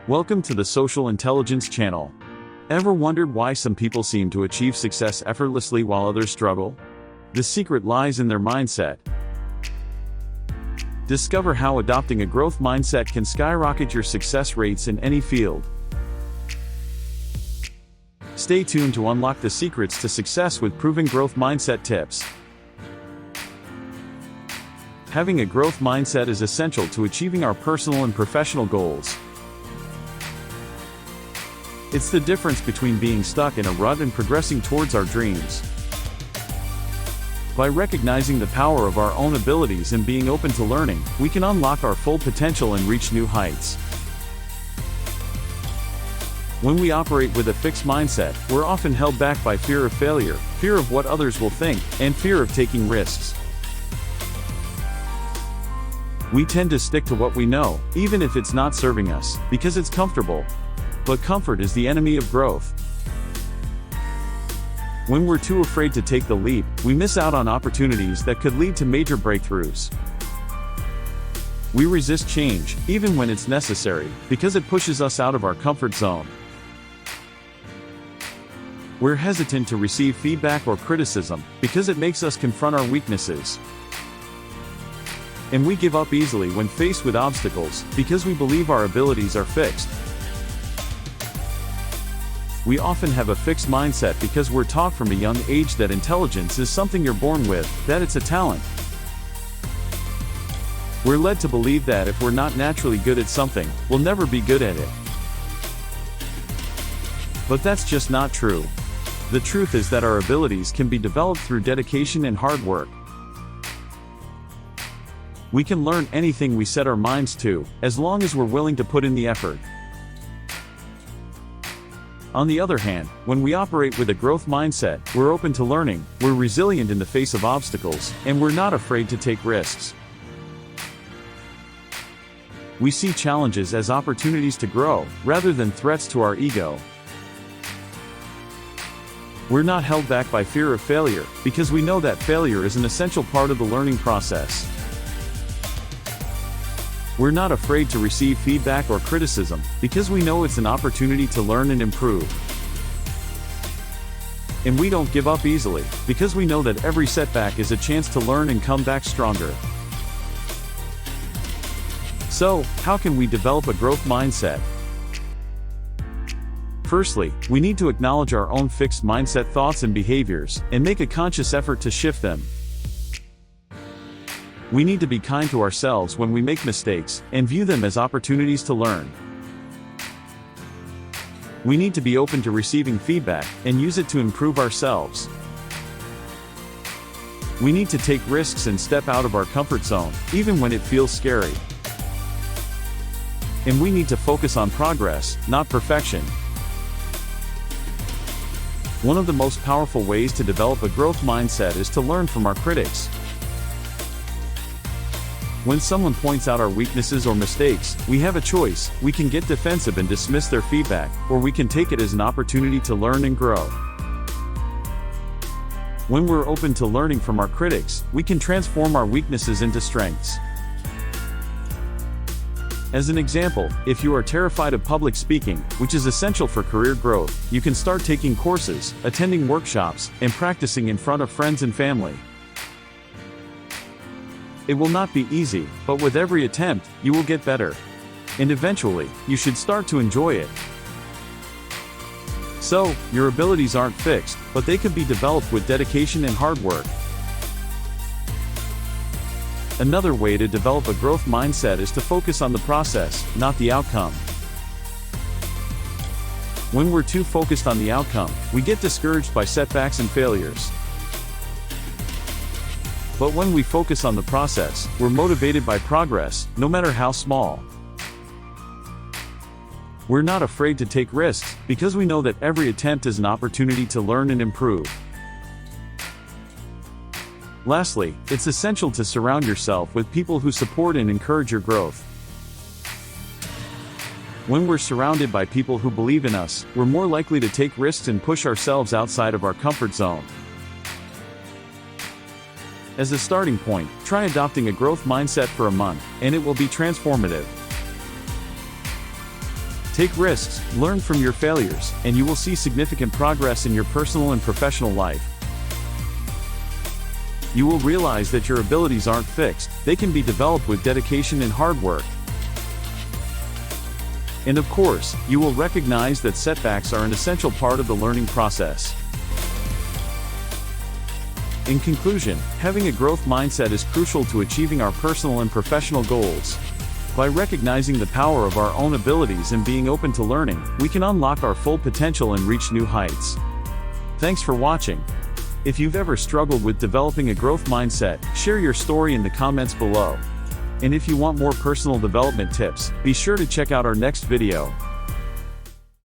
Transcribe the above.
Welcome to the Social Intelligence Channel. Ever wondered why some people seem to achieve success effortlessly while others struggle? The secret lies in their mindset. Discover how adopting a growth mindset can skyrocket your success rates in any field. Stay tuned to unlock the secrets to success with proven growth mindset tips. Having a growth mindset is essential to achieving our personal and professional goals. It's the difference between being stuck in a rut and progressing towards our dreams. By recognizing the power of our own abilities and being open to learning, we can unlock our full potential and reach new heights. When we operate with a fixed mindset, we're often held back by fear of failure, fear of what others will think, and fear of taking risks. We tend to stick to what we know, even if it's not serving us, because it's comfortable. But comfort is the enemy of growth. When we're too afraid to take the leap, we miss out on opportunities that could lead to major breakthroughs. We resist change, even when it's necessary, because it pushes us out of our comfort zone. We're hesitant to receive feedback or criticism, because it makes us confront our weaknesses. And we give up easily when faced with obstacles, because we believe our abilities are fixed. We often have a fixed mindset because we're taught from a young age that intelligence is something you're born with, that it's a talent. We're led to believe that if we're not naturally good at something, we'll never be good at it. But that's just not true. The truth is that our abilities can be developed through dedication and hard work. We can learn anything we set our minds to, as long as we're willing to put in the effort. On the other hand, when we operate with a growth mindset, we're open to learning, we're resilient in the face of obstacles, and we're not afraid to take risks. We see challenges as opportunities to grow, rather than threats to our ego. We're not held back by fear of failure, because we know that failure is an essential part of the learning process. We're not afraid to receive feedback or criticism, because we know it's an opportunity to learn and improve. And we don't give up easily, because we know that every setback is a chance to learn and come back stronger. So, how can we develop a growth mindset? Firstly, we need to acknowledge our own fixed mindset thoughts and behaviors, and make a conscious effort to shift them. We need to be kind to ourselves when we make mistakes, and view them as opportunities to learn. We need to be open to receiving feedback, and use it to improve ourselves. We need to take risks and step out of our comfort zone, even when it feels scary. And we need to focus on progress, not perfection. One of the most powerful ways to develop a growth mindset is to learn from our critics. When someone points out our weaknesses or mistakes, we have a choice. We can get defensive and dismiss their feedback, or we can take it as an opportunity to learn and grow. When we're open to learning from our critics, we can transform our weaknesses into strengths. As an example, if you are terrified of public speaking, which is essential for career growth, you can start taking courses, attending workshops, and practicing in front of friends and family. It will not be easy, but with every attempt, you will get better. And eventually, you should start to enjoy it. So, your abilities aren't fixed, but they can be developed with dedication and hard work. Another way to develop a growth mindset is to focus on the process, not the outcome. When we're too focused on the outcome, we get discouraged by setbacks and failures. But when we focus on the process, we're motivated by progress, no matter how small. We're not afraid to take risks, because we know that every attempt is an opportunity to learn and improve. Lastly, it's essential to surround yourself with people who support and encourage your growth. When we're surrounded by people who believe in us, we're more likely to take risks and push ourselves outside of our comfort zone. As a starting point, try adopting a growth mindset for a month, and it will be transformative. Take risks, learn from your failures, and you will see significant progress in your personal and professional life. You will realize that your abilities aren't fixed, they can be developed with dedication and hard work. And of course, you will recognize that setbacks are an essential part of the learning process. In conclusion, having a growth mindset is crucial to achieving our personal and professional goals. By recognizing the power of our own abilities and being open to learning, we can unlock our full potential and reach new heights. Thanks for watching. If you've ever struggled with developing a growth mindset, share your story in the comments below. And if you want more personal development tips, be sure to check out our next video.